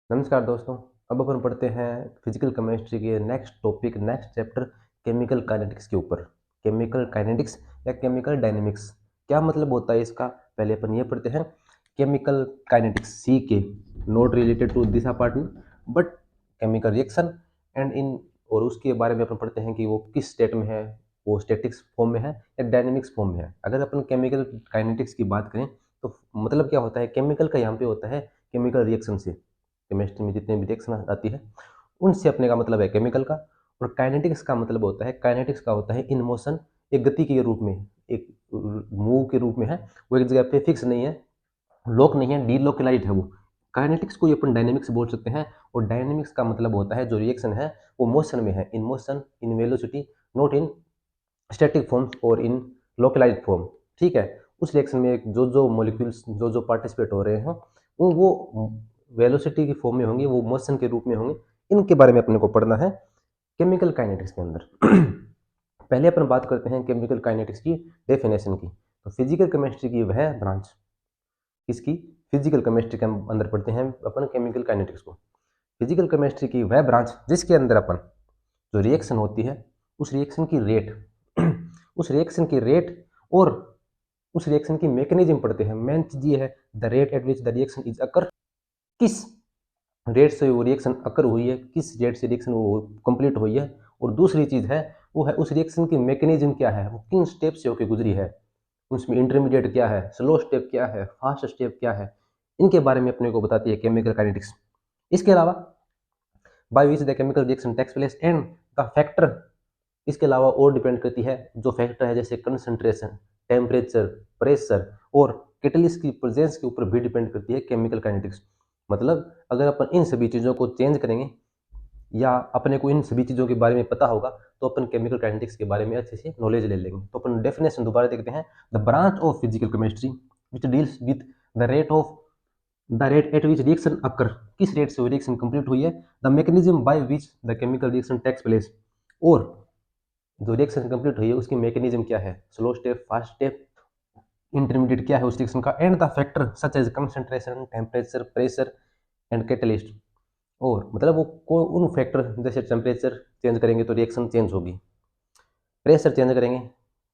नमस्कार दोस्तों। अब अपन पढ़ते हैं फिजिकल केमिस्ट्री के next topic next chapter chemical kinetics के ऊपर। केमिकल काइनेटिक्स या केमिकल डायनेमिक्स क्या मतलब होता है इसका, पहले अपन ये पढ़ते हैं। केमिकल काइनेटिक्स सी के not related to this apartment but chemical reaction and in, और उसके बारे में अपन पढ़ते हैं कि वो किस स्टेट में है, वो स्टैटिक्स फॉर्म में है या डायनेमिक्स फॉर्म में है। अगर अपन केमिकल काइनेटिक्स की बात करें तो मतलब क्या होता है, केमिकल का यहाँ पे होता है केमिकल रिएक्शन से। केमिस्ट्री में जितने भी रिएक्शन आती है उनसे अपने का मतलब है केमिकल का। और काइनेटिक्स का मतलब होता है, काइनेटिक्स का होता है इन मोशन, एक गति के रूप में, एक मूव के रूप में है। वो एक जगह पे फिक्स नहीं है, लॉक नहीं है, डीलोकलाइज्ड है वो। काइनेटिक्स को ही अपन डायनेमिक्स बोल सकते हैं। और डायनेमिक्स का मतलब होता है जो रिएक्शन है वो मोशन में है, in motion, in velocity, not in static form और इन लोकलाइज्ड फॉर्म। ठीक है, उस रिएक्शन में जो जो मॉलिक्यूल्स जो जो पार्टिसिपेट हो रहे हैं वो वेलोसिटी की फॉर्म में होंगे, वो मोशन के रूप में होंगे। इनके बारे में अपने को पढ़ना है केमिकल काइनेटिक्स के अंदर। पहले अपन बात करते हैं केमिकल काइनेटिक्स की डेफिनेशन की। तो फिजिकल केमिस्ट्री की वह ब्रांच, इसकी फिजिकल केमिस्ट्री के अंदर पढ़ते हैं अपन केमिकल काइनेटिक्स को। फिजिकल केमिस्ट्री की वह ब्रांच जिसके अंदर अपन जो रिएक्शन होती है उस रिएक्शन की रेट, उस रिएक्शन की रेट और उस रिएक्शन की मैकेनिज्म पढ़ते हैं। मेन चीज ये है the rate at which the reaction is occur, किस रेट से वो रिएक्शन अकर हुई है, किस रेट से रिएक्शन वो कंप्लीट हुई है। और दूसरी चीज है वो है उस रिएक्शन की मैकेनिज्म क्या है, वो किन स्टेप से होकर गुजरी है, उसमें इंटरमीडिएट क्या है, स्लो स्टेप क्या है, फास्ट स्टेप क्या है। इनके बारे में अपने को बताती है केमिकल काइनेटिक्स। इसके अलावा by which the chemical reaction takes place and the factor, इसके अलावा और डिपेंड करती है जो फैक्टर है जैसे कंसंट्रेशन, टेम्परेचर, प्रेशर और कैटलिस्ट की प्रेजेंस के ऊपर भी डिपेंड करती है केमिकल काइनेटिक्स। मतलब अगर अपन इन सभी चीज़ों को चेंज करेंगे या अपने को इन सभी चीज़ों के बारे में पता होगा तो अपन केमिकल काइनेटिक्स के बारे में अच्छे से नॉलेज ले लेंगे। तो अपन डेफिनेशन दोबारा देखते हैं। The branch of physical chemistry which deals with the rate at which reaction occur, किस रेट से वो रिएक्शन कंप्लीट हुई है, the mechanism by which the chemical reaction takes place, और जो रिएक्शन कंप्लीट हुई है उसकी मैकेनिज्म क्या है, slow step, fast step, intermediate क्या है उस रिएक्शन का, and the factor such as concentration, temperature, pressure and catalyst. और मतलब वो उन फैक्टर जैसे टेम्परेचर चेंज करेंगे तो रिएक्शन चेंज होगी, प्रेशर चेंज करेंगे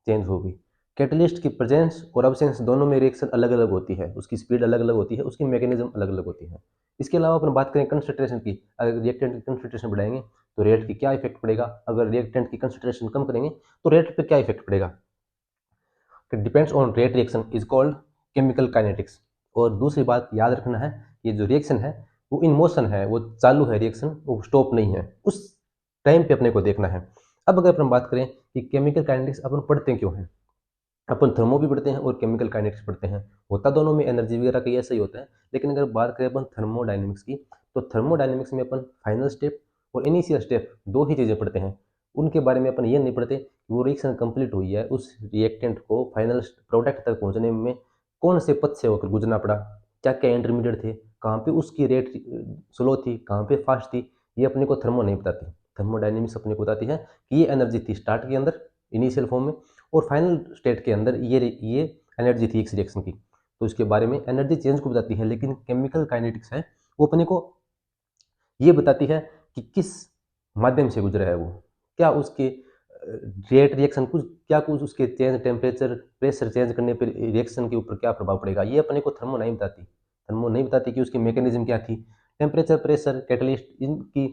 चेंज होगी, कैटलिस्ट की प्रेजेंस और अब्सेंस दोनों में रिएक्शन अलग अलग होती है, उसकी स्पीड अलग अलग होती है, उसकी मैकेनिज्म अलग अलग होती है। इसके अलावा अपन बात करें कंसंट्रेशन की, अगर रिएक्टेंट की कंसंट्रेशन बढ़ाएंगे तो रेट की क्या इफेक्ट पड़ेगा, अगर रिएक्टेंट की कंसंट्रेशन कम करेंगे तो रेट पे क्या इफेक्ट पड़ेगा। Depends on rate reaction is called chemical kinetics. और दूसरी बात याद रखना है, ये जो रिएक्शन है वो इन मोशन है, वो चालू है रिएक्शन, वो स्टॉप नहीं है, उस टाइम पे अपने को देखना है। अब अगर अपन बात करें कि केमिकल काइनेटिक्स अपन पढ़ते क्यों हैं, अपन थर्मो भी पढ़ते हैं और केमिकल काइनेटिक्स पढ़ते हैं, होता दोनों में एनर्जी वगैरह का ऐसा ही होता है। लेकिन अगर बात करें अपन थर्मोडाइनमिक्स की तो थर्मोडाइनमिक्स में अपन फाइनल स्टेप और इनिशियल स्टेप दो ही चीज़ें पढ़ते हैं। उनके बारे में अपन ये नहीं पढ़ते कि वो रिएक्शन कंप्लीट हुई है, उस रिएक्टेंट को फाइनल प्रोडक्ट तक पहुंचने में कौन से पथ से होकर गुजरना पड़ा, क्या क्या इंटरमीडिएट थे, कहाँ पे उसकी रेट स्लो थी, कहाँ पे फास्ट थी, ये अपने को थर्मो नहीं बताती। थर्मोडाइनमिक्स अपने को बताती है कि ये एनर्जी थी स्टार्ट के अंदर इनिशियल फॉर्म में, और फाइनल स्टेट के अंदर ये एनर्जी थी इस रिएक्शन की। तो इसके बारे में एनर्जी चेंज को बताती है। लेकिन केमिकल काइनेटिक्स है वो अपने को ये बताती है कि किस माध्यम से गुजरा है वो, क्या उसके रेट रिएक्शन कुछ, क्या कुछ उसके चेंज, टेम्परेचर, प्रेशर चेंज करने पर रिएक्शन के ऊपर क्या प्रभाव पड़ेगा, ये अपने को थर्मो नहीं बताती। थर्मो नहीं बताती कि उसकी मैकेनिज्म क्या थी, टेम्परेचर, प्रेशर, कैटलिस्ट, इनकी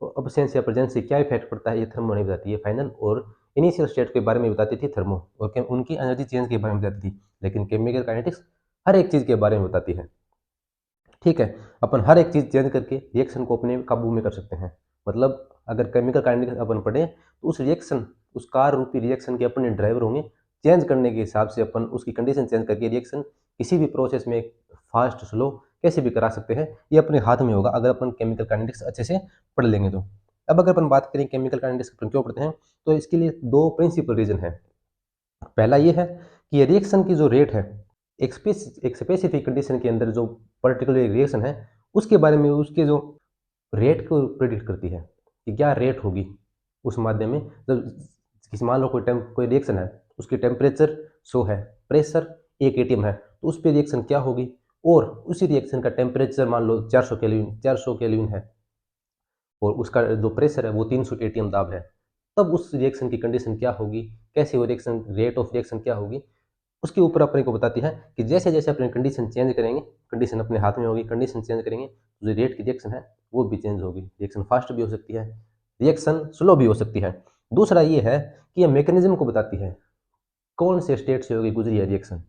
अब्सेंस या प्रेजेंस से क्या इफेक्ट पड़ता है, ये थर्मो नहीं बताती। ये फाइनल और इनिशियल स्टेट के बारे में बताती थी थर्मो, और उनकी एनर्जी चेंज के बारे में बताती थी। लेकिन केमिकल काइनेटिक्स हर एक चीज़ के बारे में बताती है। ठीक है, अपन हर एक चीज़ चेंज करके रिएक्शन को अपने काबू में कर सकते हैं। मतलब अगर केमिकल काइनेटिक्स अपन पढ़े तो उस रिएक्शन, उस कार रूपी रिएक्शन के अपने ड्राइवर होंगे, चेंज करने के हिसाब से अपन उसकी कंडीशन चेंज करके रिएक्शन किसी भी प्रोसेस में फास्ट स्लो कैसे भी करा सकते हैं। ये अपने हाथ में होगा अगर अपन केमिकल काइनेटिक्स अच्छे से पढ़ लेंगे तो। अब अगर अपन बात करें केमिकल काइनेटिक्स अपन क्यों पढ़ते हैं, तो इसके लिए दो प्रिंसिपल रीजन है। पहला ये है कि रिएक्शन की जो रेट है, एक स्पेसिफिक कंडीशन के अंदर जो पर्टिकुलर रिएक्शन है उसके बारे में, उसके जो रेट को प्रेडिक्ट करती है कि क्या रेट होगी उस माध्यम में। जब किसी मान लो कोई रिएक्शन है, उसकी टेम्परेचर 100 है, प्रेशर 1 atm है, तो उस पर रिएक्शन क्या होगी, और उसी रिएक्शन का टेम्परेचर मान लो 400 केल्विन है और उसका जो प्रेशर है वो 300 एटीएम दाब है, तब उस रिएक्शन की कंडीशन क्या होगी, कैसे वो रिएक्शन, रेट ऑफ रिएक्शन क्या होगी, उसके ऊपर अपने को बताती है कि जैसे जैसे अपने कंडीशन चेंज करेंगे, कंडीशन अपने हाथ में होगी, कंडीशन चेंज करेंगे तो जो रेट की रिएक्शन है वो भी चेंज होगी। रिएक्शन फास्ट भी हो सकती है, रिएक्शन स्लो भी हो सकती है। दूसरा ये है कि ये मैकेनिज्म को बताती है कौन से स्टेट से होगी गुजरी है रिएक्शन,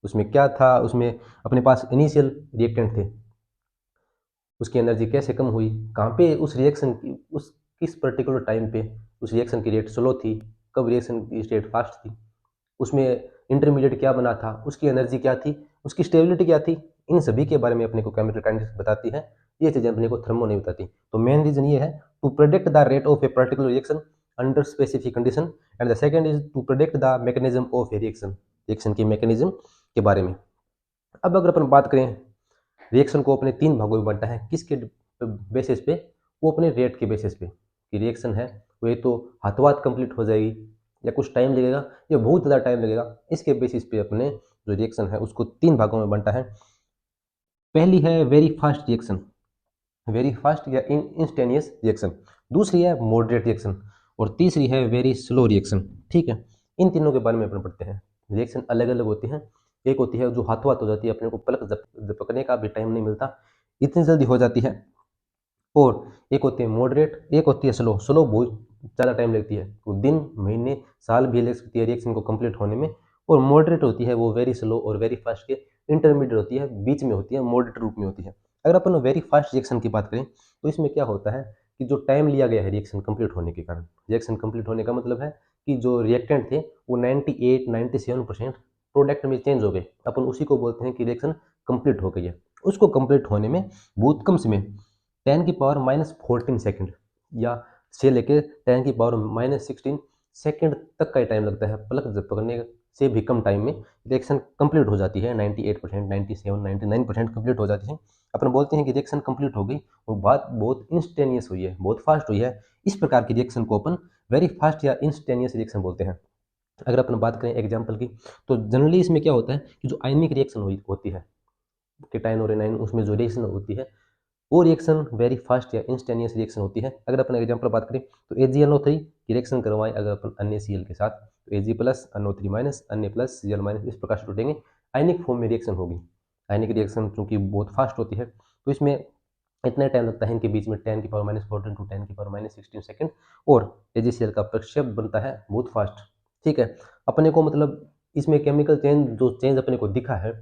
उसमें क्या था, उसमें अपने पास इनिशियल रिएक्टेंट थे, उसकी एनर्जी कैसे कम हुई, कहाँ पे उस रिएक्शन की उस किस पर्टिकुलर टाइम पे उस रिएक्शन की रेट स्लो थी, कब रिएक्शन की स्टेट फास्ट थी, उसमें इंटरमीडिएट क्या बना था, उसकी एनर्जी क्या थी, उसकी स्टेबिलिटी क्या थी, इन सभी के बारे में अपने को केमिकल काइनेटिक्स बताती है। ये चीज़ें अपने को थर्मो नहीं बताती। तो मेन रीजन ये है to predict the rate of a particular reaction under specific condition, and the second is to predict the mechanism of a reaction, reaction की मैकेनिज्म के बारे में। अब अगर अपन बात करें, रिएक्शन को अपने तीन भागों में बांटा है, किसके बेसिस पे, वो अपने रेट के बेसिस पे कि रिएक्शन है वो ये तो हाथों हाथ कंप्लीट हो जाएगी या कुछ टाइम लगेगा या बहुत ज़्यादा टाइम लगेगा, इसके बेसिस पे अपने जो रिएक्शन है उसको तीन भागों में बांटा है। पहली है very fast reaction, very fast या इंस्टेनियस रिएक्शन, दूसरी है मॉडरेट रिएक्शन और तीसरी है वेरी स्लो रिएक्शन। ठीक है, इन तीनों के बारे में अपन पढ़ते हैं। रिएक्शन अलग अलग होती हैं, एक होती है जो हाथों हाथ हो जाती है, अपने को पलक झपकने का भी टाइम नहीं मिलता, इतनी जल्दी हो जाती है, और एक होती है मॉडरेट, एक होती है स्लो, स्लो बहुत ज़्यादा टाइम लगती है, वो दिन महीने साल भी लग सकती है रिएक्शन को कंप्लीट होने में। और मॉडरेट होती है वो वेरी स्लो और वेरी फास्ट के इंटरमीडिएट होती है, बीच में होती है, मॉडरेट रूप में होती है। अगर अपन वेरी फास्ट रिएक्शन की बात करें तो इसमें क्या होता है कि जो टाइम लिया गया है रिएक्शन कंप्लीट होने के कारण, रिएक्शन कंप्लीट होने का मतलब है कि जो रिएक्टेंट थे वो 98-97% प्रोडक्ट में चेंज हो गए, अपन उसी को बोलते हैं कि रिएक्शन कंप्लीट हो गई है। उसको कंप्लीट होने में बहुत कम समय, 10⁻14 सेकंड या से लेकर 10⁻16 सेकंड तक का टाइम लगता है, पलक झपकने से भी कम टाइम में रिएक्शन कंप्लीट हो जाती है। 98%, 97, 99% कंप्लीट हो जाती है। अपन बोलते हैं कि रिएक्शन कंप्लीट हो गई और बात बहुत इंस्टेनियस हुई है, बहुत फास्ट हुई है। इस प्रकार की रिएक्शन को अपन वेरी फास्ट या इंस्टेनियस रिएक्शन बोलते हैं। अगर अपन बात करें एग्जाम्पल की, तो जनरली इसमें क्या होता है कि जो आयनिक रिएक्शन होती है, केटाइन और एनाइन, उसमें जो रिएक्शन होती है वो रिएक्शन वेरी फास्ट या इंस्टेनियस रिएक्शन होती है। अगर अपन एग्जाम्पल बात करें तो AgNO3 की रिएक्शन करवाएं अगर अपन अन्य Cl के साथ, तो Ag प्लस NO3 माइनस, अन्य प्लस Cl माइनस, इस प्रकार से टूटेंगे, आयनिक फॉर्म में रिएक्शन होगी। आयनिक रिएक्शन चूंकि बहुत फास्ट होती है तो इसमें इतना टाइम लगता है इनके बीच में 10⁻14 टू 10⁻16 सेकंड, और AgCl का प्रक्षेप बनता है बहुत फास्ट। ठीक है, अपने को मतलब इसमें केमिकल चेंज, जो चेंज अपने को दिखा है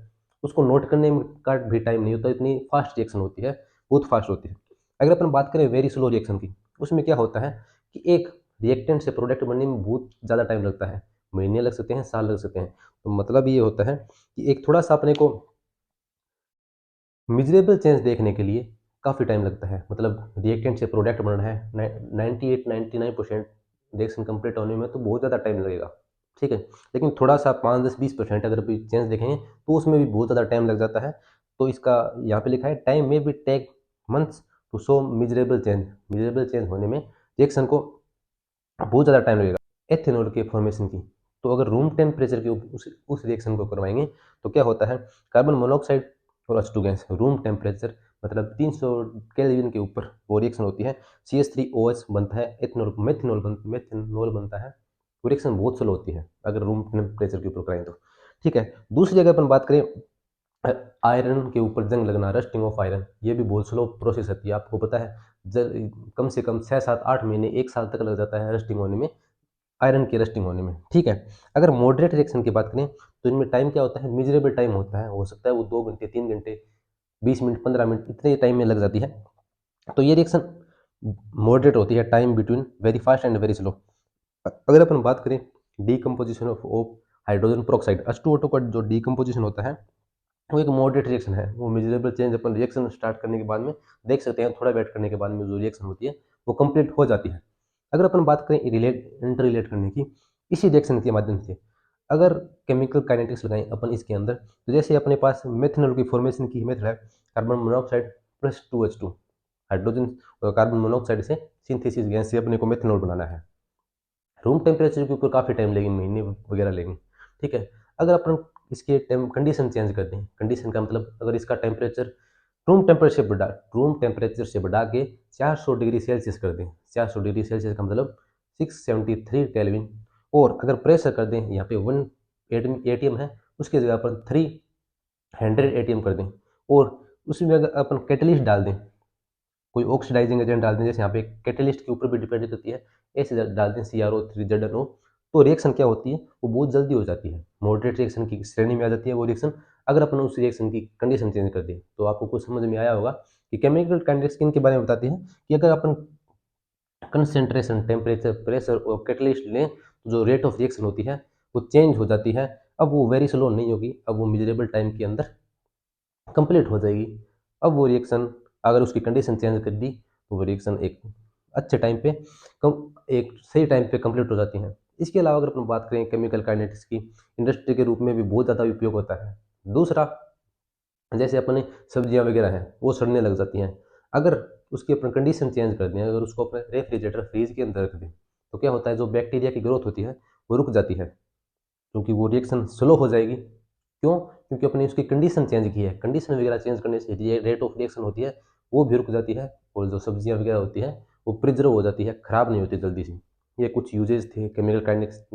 उसको नोट करने में का भी टाइम नहीं होता, इतनी फास्ट रिएक्शन होती है, बहुत फास्ट होती है। अगर अपन बात करें वेरी स्लो रिएक्शन की, उसमें क्या होता है कि एक रिएक्टेंट से प्रोडक्ट बनने में बहुत ज़्यादा टाइम लगता है, महीने लग सकते हैं, साल लग सकते हैं। तो मतलब ये होता है कि एक थोड़ा सा अपने को मिजरेबल चेंज देखने के लिए काफ़ी टाइम लगता है, मतलब रिएक्टेंट से प्रोडक्ट बन रहा है 98-99% रिएक्शन कंप्लीट होने में तो बहुत ज़्यादा टाइम लगेगा। ठीक है, लेकिन थोड़ा सा 5-10-20% अगर भी चेंज देखेंगे तो उसमें भी बहुत ज़्यादा टाइम लग जाता है। तो इसका यहाँ पे लिखा है टाइम में भी take months to show measurable change, measurable change होने में रिएक्शन को बहुत ज़्यादा टाइम लगेगा। एथेनॉल के फॉर्मेशन की, तो अगर रूम टेम्परेचर के उस रिएक्शन को करवाएंगे तो क्या होता है, कार्बन मोनोऑक्साइड और H2 गैस रूम टेम्परेचर मतलब 300 केल्विन के ऊपर वो रिएक्शन होती है, CH3OH बनता है, एथेनॉल मेथनॉल बनता है। वो रिएक्शन बहुत स्लो होती है अगर रूम टेम्परेचर के ऊपर कराएं तो। ठीक है, दूसरी अगर अपन बात करें आयरन के ऊपर जंग लगना, रस्टिंग ऑफ आयरन, ये भी बहुत स्लो प्रोसेस होती है, आपको पता है। कम से कम 6-7-8 महीने, 1 साल तक लग जाता है रस्टिंग होने में, आयरन की रस्टिंग होने में। ठीक है, अगर मॉडरेट रिएक्शन की बात करें तो इनमें टाइम क्या होता है, मिजरेबल टाइम होता है, हो सकता है वो 2 घंटे, 3 घंटे, 20 मिनट, 15 मिनट, इतने टाइम में लग जाती है। तो ये रिएक्शन मॉडरेट होती है, time between very fast and very slow. अगर अपन बात करें decomposition of hydrogen peroxide, H2O2 का जो डीकम्पोजिशन होता है वो एक मॉडरेट रिएक्शन है, वो मेजरेबल चेंज अपन रिएक्शन स्टार्ट करने के बाद में देख सकते हैं, थोड़ा वेट करने के बाद में जो रिएक्शन होती है वो कंप्लीट हो जाती है। अगर अपन बात करें इंटर रिलेट करने की, इसी रिएक्शन के माध्यम से अगर केमिकल काइनेटिक्स लगाएं अपन इसके अंदर, तो जैसे अपने पास मेथनॉल की फॉर्मेशन की मेथड है, carbon monoxide plus 2H2, hydrogen और कार्बन मोनोऑक्साइड से सिंथेसिस गैस से अपने को मेथनॉल बनाना है। रूम टेम्परेचर के ऊपर काफ़ी टाइम लगेंगे, महीने वगैरह लगेंगे। ठीक है, अगर अपन इसके कंडीशन चेंज कर दें, कंडीशन का मतलब अगर इसका टेम्परेचर रूम टेम्परेचर से बढ़ा के 400 डिग्री सेल्सियस कर दें, 400 डिग्री सेल्सियस का मतलब 673 केल्विन, और अगर प्रेशर कर दें, यहाँ पे 1 एटीएम है, उसकी जगह पर 300 एटीएम कर दें, और उसमें अगर अपन कैटलिस्ट डाल दें, कोई ऑक्सीडाइजिंग एजेंट डाल दें, जैसे यहाँ पे कैटलिस्ट के ऊपर भी डिपेंड करती है, ऐसे डाल दें CrO3ZnO, तो रिएक्शन क्या होती है, वो बहुत जल्दी हो जाती है, मॉडरेट रिएक्शन की श्रेणी में आ जाती है वो रिएक्शन। अगर अपन उस रिएक्शन की कंडीशन चेंज कर दें, तो आपको कुछ समझ में आया होगा कि केमिकल काइनेटिक्स किन के बारे में बताती है, कि अगर अपन कंसेंट्रेशन, टेम्परेचर, प्रेशर और कैटलिस्ट लें, तो जो रेट ऑफ रिएक्शन होती है वो चेंज हो जाती है। अब वो वेरी स्लो नहीं होगी, अब वो मेजरेबल टाइम के अंदर कंप्लीट हो जाएगी। अब वो रिएक्शन अगर उसकी कंडीशन चेंज कर दी, तो वो रिएक्शन एक अच्छे टाइम पे एक सही टाइम पे कंप्लीट हो जाती हैं। इसके अलावा अगर अपन बात करें केमिकल काइनेटिक्स की, इंडस्ट्री के रूप में भी बहुत ज़्यादा उपयोग होता है। दूसरा, जैसे अपने सब्जियां वगैरह हैं वो सड़ने लग जाती हैं, अगर उसकी अपन कंडीशन चेंज कर दें, अगर उसको अपने रेफ्रिजरेटर फ्रीज के अंदर रख दें, तो क्या होता है, जो बैक्टीरिया की ग्रोथ होती है वो रुक जाती है, क्योंकि वो रिएक्शन स्लो हो जाएगी। क्यों? क्योंकि अपने उसकी कंडीशन चेंज की है, कंडीशन वगैरह चेंज करने से ये रेट ऑफ रिएक्शन होती है वो भी रुक जाती है, और जो सब्जियां वगैरह होती हैं वो प्रिजर्व हो जाती है, खराब नहीं होती जल्दी से। ये कुछ यूजेज थे केमिकल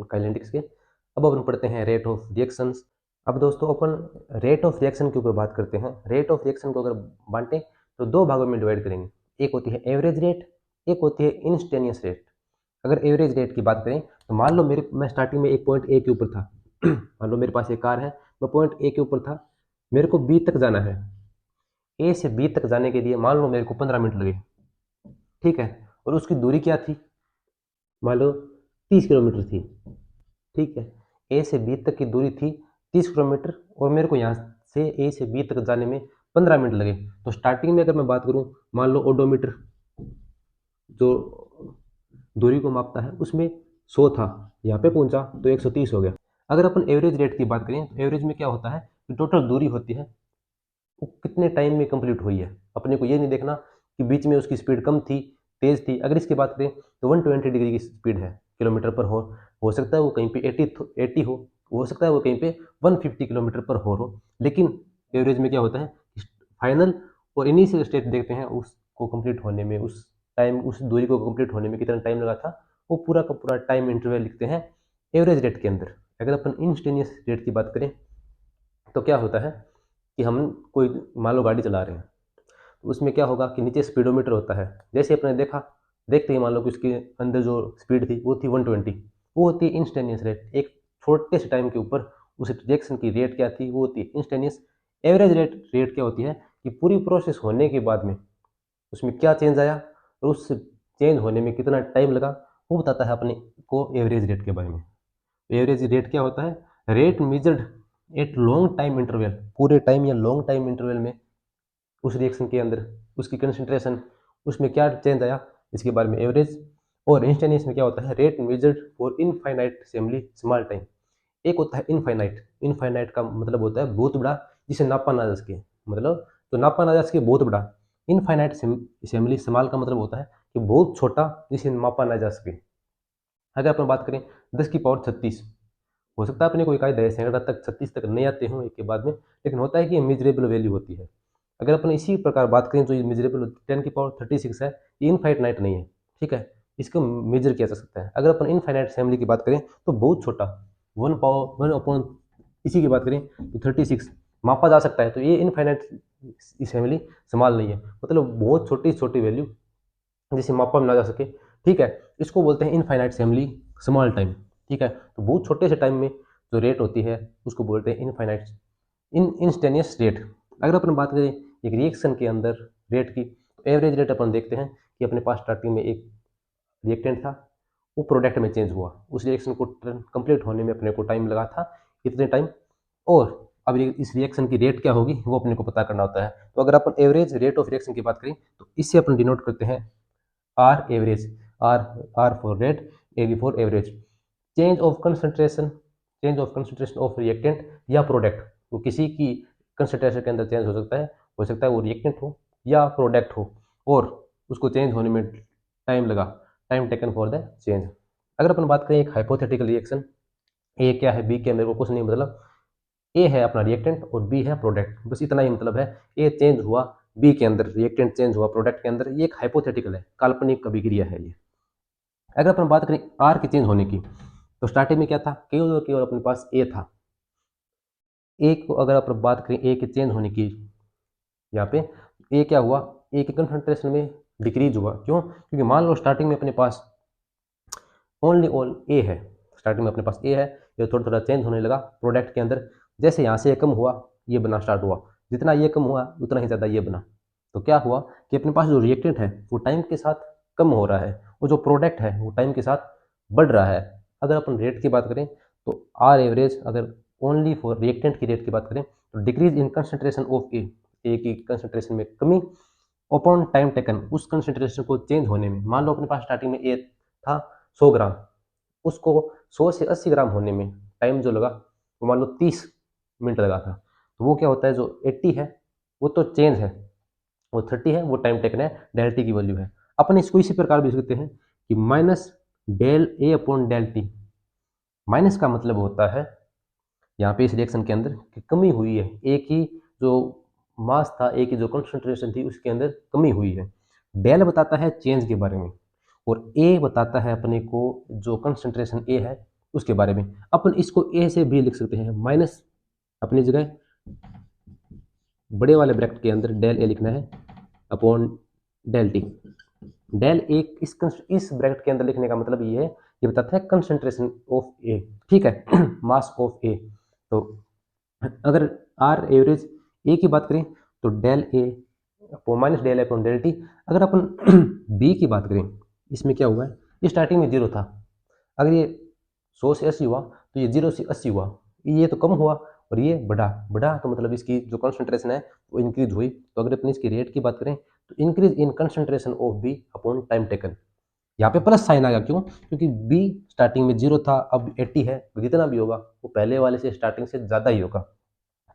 काइनेटिक्स के। अब अपन पढ़ते हैं रेट ऑफ रिएक्शंस। अब दोस्तों अपन रेट ऑफ रिएक्शन के ऊपर बात करते हैं। रेट ऑफ रिएक्शन को अगर बांटें तो दो भागों में डिवाइड करेंगे, एक होती है एवरेज रेट, एक होती है इंस्टेनियस रेट। अगर एवरेज रेट की बात करें, तो मान लो मैं स्टार्टिंग में एक पॉइंट ए के ऊपर था मान लो मेरे पास एक कार है, मैं पॉइंट ए के ऊपर था, मेरे को बी तक जाना है। ए से बी तक जाने के लिए मान लो मेरे को 15 मिनट लगे, ठीक है, और उसकी दूरी क्या थी, मान लो 30 किलोमीटर थी, ठीक है। ए से बी तक की दूरी थी 30 किलोमीटर, और मेरे को यहाँ से ए से बी तक जाने में 15 मिनट लगे। तो स्टार्टिंग में अगर मैं बात करूँ, मान लो ओडोमीटर जो दूरी को मापता है उसमें 100 था, यहाँ पे पहुंचा तो 130 हो गया। अगर अपन एवरेज रेट की बात करें, तो एवरेज में क्या होता है कि टोटल दूरी होती है वो कितने टाइम में कंप्लीट हुई है। अपने को ये नहीं देखना कि बीच में उसकी स्पीड कम थी, तेज थी। अगर इसकी बात करें तो 120 डिग्री की स्पीड है किलोमीटर पर हो सकता है वो कहीं पे 80 हो सकता है वो कहीं पे 150 किलोमीटर पर हो। लेकिन एवरेज में क्या होता है, फाइनल और इनिशियल स्टेट देखते हैं, उसको कंप्लीट होने में, उस दूरी को कंप्लीट होने में कितना टाइम लगा था, वो पूरा का पूरा टाइम इंटरवल लिखते हैं एवरेज रेट के अंदर। अगर अपन इंस्टेंटेनियस रेट की बात करें, तो क्या होता है कि हम कोई मान लो गाड़ी चला रहे हैं, तो उसमें क्या होगा कि नीचे स्पीडोमीटर होता है। जैसे अपने देखते ही मान लो कि उसके अंदर जो स्पीड थी वो थी 120, वो होती है इंस्टेंटेनियस रेट। एक छोटे से टाइम के ऊपर उस रिएक्शन की रेट क्या थी, वो होती है इंस्टेंटेनियस। एवरेज रेट क्या होती है कि पूरी प्रोसेस होने के बाद में उसमें क्या चेंज आया और उस चेंज होने में कितना टाइम लगा, वो बताता है अपने को एवरेज रेट के बारे में। एवरेज रेट क्या होता है, rate measured eight long time interval, पूरे टाइम या लॉन्ग टाइम इंटरवल में उस रिएक्शन के अंदर उसकी कंसंट्रेशन, उसमें क्या चेंज आया, इसके बारे में एवरेज। और इंस्टेंटेनियस में क्या होता है, rate measured for infinite assembly small time. एक होता है इनफाइनाइट, इनफाइनाइट का मतलब होता है बहुत बड़ा, जिसे नापा ना जा सके, मतलब तो नापा ना जा सके बहुत बड़ा। इनफाइनाइट असेंबली स्मॉल का मतलब होता है कि बहुत छोटा, जिसे मापा ना जा सके। अगर अपन बात करें 10 की पावर 36, हो सकता है अपने कोई इकाई सैकड़ा तक 36 तक नहीं आते हों एक के बाद में, लेकिन होता है कि ये मेजरेबल वैल्यू होती है। अगर अपन इसी प्रकार बात करें तो ये मेजरेबल 10 की पावर 36 है, ये इनफाइनाइट नहीं है, ठीक है, इसको मेजर किया जा सकता है। अगर अपन इनफाइनाइट असेंबली की बात करें तो बहुत छोटा, 1 इसी की बात करें तो 36 मापा जा सकता है, तो ये इनफाइनाइट असेंबली स्मॉल नहीं है, मतलब बहुत छोटी छोटी वैल्यू जिसे मापा में ना जा सके, ठीक है, इसको बोलते हैं इनफाइनाइट असेंबली स्मॉल टाइम, ठीक है। तो बहुत छोटे से टाइम में जो रेट होती है उसको बोलते हैं इनफाइनाइट इंस्टेनियस रेट। अगर अपन बात करें एक रिएक्शन के अंदर रेट की, तो एवरेज रेट अपन देखते हैं कि अपने पास स्टार्टिंग में एक रिएक्टेंट था, वो प्रोडक्ट में चेंज हुआ, उस रिएक्शन को कंप्लीट होने में अपने को टाइम लगा था इतने टाइम, और अब इस रिएक्शन की रेट क्या होगी वो अपने को पता करना होता है। तो अगर अपन एवरेज रेट ऑफ रिएक्शन की बात करें तो इससे अपन डिनोट करते हैं R average, R R for rate, A for average. Change of concentration, change of concentration of reactant या प्रोडक्ट, वो किसी की कंसंट्रेशन के अंदर चेंज हो सकता है वो रिएक्टेंट हो या प्रोडक्ट हो, और उसको चेंज होने में टाइम लगा, time taken for the change. अगर अपन बात करें एक हाइपोथेटिकल रिएक्शन, ए क्या है बी क्या है, मेरे को कुछ नहीं मतलब, ए है अपना रिएक्टेंट और बी है प्रोडक्ट, बस इतना ही मतलब है। ए चेंज हुआ बी के अंदर, रिएक्टेंट चेंज हुआ प्रोडक्ट के अंदर, ये एक हाइपोथेटिकल है, काल्पनिक अभिक्रिया है ये। अगर अपन बात करें आर के चेंज होने की, तो स्टार्टिंग में क्या था, केवल और केवल अपने पास ए था। ए को अगर अपन बात करें ए के चेंज होने की, यहाँ पे ए क्या हुआ, ए के कंसंट्रेशन में डिक्रीज हुआ। क्यों? क्योंकि मान लो स्टार्टिंग में अपने पास ओनली ऑल ए है, स्टार्टिंग में अपने पास ए है, ये थोड़ा थोड़ा चेंज होने लगा प्रोडक्ट के अंदर। जैसे यहाँ से ये कम हुआ, ये बना स्टार्ट हुआ, जितना ये कम हुआ उतना ही ज़्यादा ये बना। तो क्या हुआ कि अपने पास जो रिएक्टेंट है वो टाइम के साथ कम हो रहा है, और जो प्रोडक्ट है वो टाइम के साथ बढ़ रहा है। अगर अपन रेट की बात करें तो आर एवरेज, अगर ओनली फॉर रिएक्टेंट की रेट की बात करें तो डिक्रीज इन कंसंट्रेशन ऑफ ए की कंसंट्रेशन में कमी अपॉन टाइम टेकन, उस कंसंट्रेशन को चेंज होने में। मान लो अपने पास स्टार्टिंग में ए था 100 ग्राम, उसको 100 से 80 ग्राम होने में टाइम जो लगा वो मान लो 30 मिनट लगा था। तो वो क्या होता है, जो 80 है वो तो चेंज है, वो 30 है वो टाइम टेकन है, डेल टी की वैल्यू है। अपन इसको इसी प्रकार भी लिख सकते हैं कि minus del A upon del T. Minus का मतलब होता है यहाँ पे इस रिएक्शन के अंदर कि कमी हुई है, ए की जो मास था, ए की जो कंसंट्रेशन थी उसके अंदर कमी हुई है। डेल बताता है चेंज के बारे में, और ए बताता है अपने को जो कंसंट्रेशन ए है उसके बारे में। अपन इसको ए से भी लिख सकते हैं, माइनस अपनी जगह बड़े वाले ब्रैकेट के अंदर डेल ए लिखना है upon del T. Del A इस ब्रैकेट के अंदर लिखने का मतलब ये है, ये बताता है कंसंट्रेशन ऑफ ए, ठीक है, मास ऑफ ए। तो अगर आर एवरेज ए की बात करें तो del A minus del upon del T. अगर अपन बी की बात करें, इसमें क्या हुआ है, ये स्टार्टिंग में 0 था, अगर ये 100 से 80 हुआ तो ये 0 से 80 हुआ, ये तो कम हुआ और ये बढ़ा। बढ़ा तो मतलब इसकी जो कंसंट्रेशन है वो इंक्रीज हुई। तो अगर अपन इसकी रेट की बात करें तो increase in concentration of B upon time taken. यहाँ पे प्लस साइन आ गया, क्यों? क्योंकि बी स्टार्टिंग में 0 था, अब 80 है, जितना भी होगा वो पहले वाले से स्टार्टिंग से ज़्यादा ही होगा।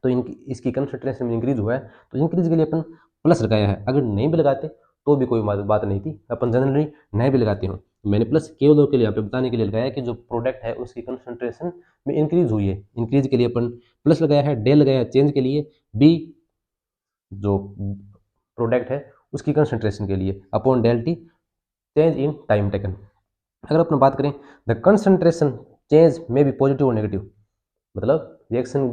तो इनकी इसकी कंसंट्रेशन में इंक्रीज हुआ है, तो इंक्रीज के लिए अपन प्लस लगाया है। अगर नहीं भी लगाते तो भी कोई बात नहीं थी, अपन जनरली नहीं भी लगाते हो। तो मैंने प्लस केवल और के लिए यहाँ पे बताने के लिए लगाया कि जो प्रोडक्ट है उसकी कंसंट्रेशन में इंक्रीज हुई है, इंक्रीज के लिए अपन प्लस लगाया है। डेल लगाया है चेंज के लिए, बी जो प्रोडक्ट है उसकी कंसंट्रेशन के लिए, upon del T change in time taken. अगर अपन बात करें द कंसंट्रेशन चेंज में भी पॉजिटिव और नेगेटिव, मतलब रिएक्शन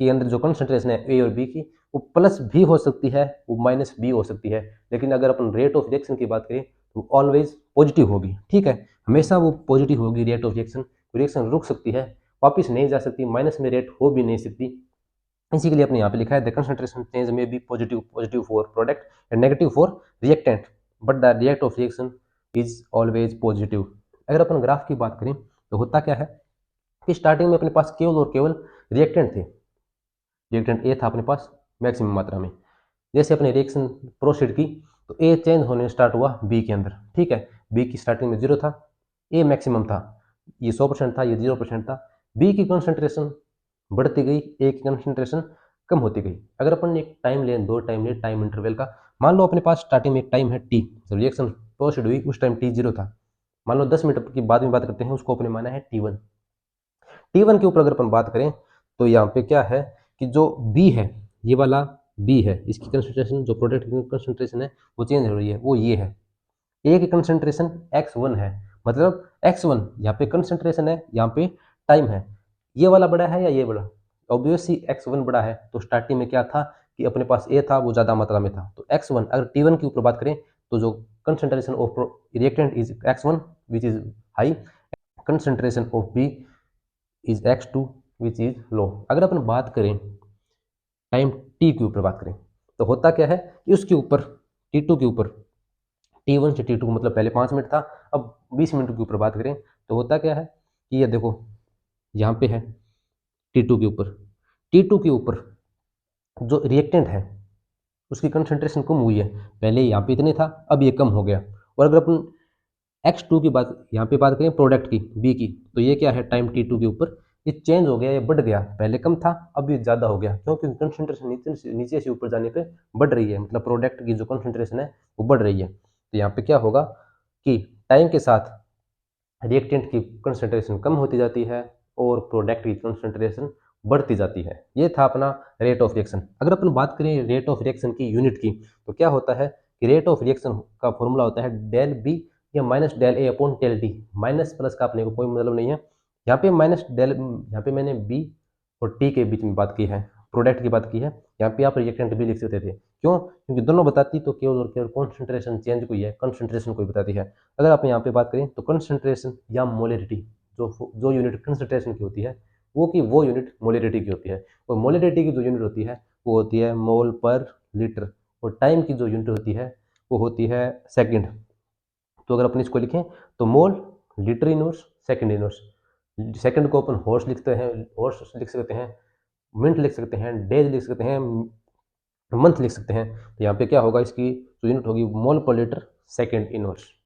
के अंदर जो कंसंट्रेशन है ए और बी की, वो प्लस भी हो सकती है, वो माइनस भी हो सकती है। लेकिन अगर अपन रेट ऑफ रिएक्शन की बात करें तो ऑलवेज पॉजिटिव होगी, ठीक है, हमेशा वो पॉजिटिव होगी रेट ऑफ रिएक्शन। रिएक्शन रुक सकती है, वापिस नहीं जा सकती, माइनस में रेट हो भी नहीं सकती। इसी के लिए अपने यहाँ पे लिखा है द कंसंट्रेशन चेंज में be positive for product and negative for reactant, but the react of reaction is always positive. अगर अपन ग्राफ की बात करें तो होता क्या है कि स्टार्टिंग में अपने पास केवल और केवल रिएक्टेंट थे, रिएक्टेंट ए था अपने पास मैक्सिमम मात्रा में। जैसे अपने रिएक्शन प्रोसीड की तो ए चेंज होने स्टार्ट हुआ बी के अंदर, ठीक है, बी की स्टार्टिंग में 0 था, ए मैक्सिमम था, ये 100% था, ये 0% था। बी की कंसंट्रेशन बढ़ती गई, ए की कंसंट्रेशन कम होती गई। अगर अपन एक टाइम लें, दो टाइम लें टाइम इंटरवल का, मान लो अपने पास स्टार्टिंग में एक टाइम है टी, जब रिएक्शन प्रोसीड हुई उस टाइम टी 0 था। मान लो 10 मिनट की बाद में बात करते हैं, उसको अपने माना है टी वन। टी वन के ऊपर अगर अपन बात करें तो यहाँ पे क्या है कि जो बी है, ये वाला बी है, इसकी कंसंट्रेशन जो प्रोडक्ट की कंसंट्रेशन है वो चेंज हो रही है, वो ये है। ए की कंसंट्रेशन x1 है, मतलब x1 यहाँ पे कंसंट्रेशन है, यहाँ पे टाइम है। ये वाला बड़ा है या ये बड़ा? ऑब्वियसली x1 बड़ा है। तो स्टार्टिंग में क्या था कि अपने पास ए था, वो ज़्यादा मात्रा में था, तो x1। अगर t1 के ऊपर बात करें तो जो concentration of reactant is x1 which is high, concentration of B is x2 which is low. अगर अपन बात करें टाइम t के ऊपर बात करें तो होता क्या है कि उसके ऊपर t2 के ऊपर, T1 से T2 मतलब पहले 5 मिनट था, अब 20 मिनट के ऊपर बात करें तो होता क्या है कि ये देखो यहाँ पे है T2 के ऊपर, T2 के ऊपर जो रिएक्टेंट है उसकी कंसंट्रेशन कम हुई है, पहले यहाँ पे इतने था, अब ये कम हो गया। और अगर अपन X2 की बात यहाँ पे बात करें प्रोडक्ट की बी की, तो ये क्या है टाइम T2 के ऊपर ये चेंज हो गया, ये बढ़ गया, पहले कम था अब ये ज़्यादा हो गया। क्यों? क्योंकि कंसंट्रेशन नीचे से ऊपर जाने पे बढ़ रही है, मतलब प्रोडक्ट की जो कंसंट्रेशन है वो बढ़ रही है। तो यहाँ पे क्या होगा कि टाइम के साथ रिएक्टेंट की कंसंट्रेशन कम होती जाती है और प्रोडक्ट की कंसंट्रेशन बढ़ती जाती है। ये था अपना रेट ऑफ रिएक्शन। अगर अपन बात करें रेट ऑफ रिएक्शन की यूनिट की, तो क्या होता है कि रेट ऑफ रिएक्शन का फॉर्मूला होता है डेल बी या minus del A upon del D. Minus plus का अपने को कोई मतलब नहीं है। यहाँ पे माइनस डेल, यहाँ पे मैंने बी और टी के बीच में बात की है, प्रोडक्ट की बात की है। यहाँ पे आप रिएक्टेंट भी लिख सकते थे। क्यों? क्योंकि दोनों बताती तो केवल और केवल कॉन्सेंट्रेशन चेंज को ही है, कंसंट्रेशन को ही बताती है। अगर आप यहाँ पे बात करें तो कंसंट्रेशन या मोलरिटी, जो यूनिट कंसंट्रेशन की होती है वो यूनिट मोलरिटी की होती है। और मोलरिटी की जो यूनिट होती है वो होती है मोल पर लीटर। और टाइम की जो यूनिट होती है वो होती है सेकंड। तो अगर अपन इसको लिखें तो mole, litre inverse, second inverse. Second को अपन हॉर्स लिखते हैं, हॉर्स लिख सकते हैं, मिनट लिख सकते हैं, डेज लिख सकते हैं, मंथ लिख सकते हैं। तो यहाँ पे क्या होगा, इसकी जो यूनिट होगी मोल पर लीटर सेकंड इनवर्स।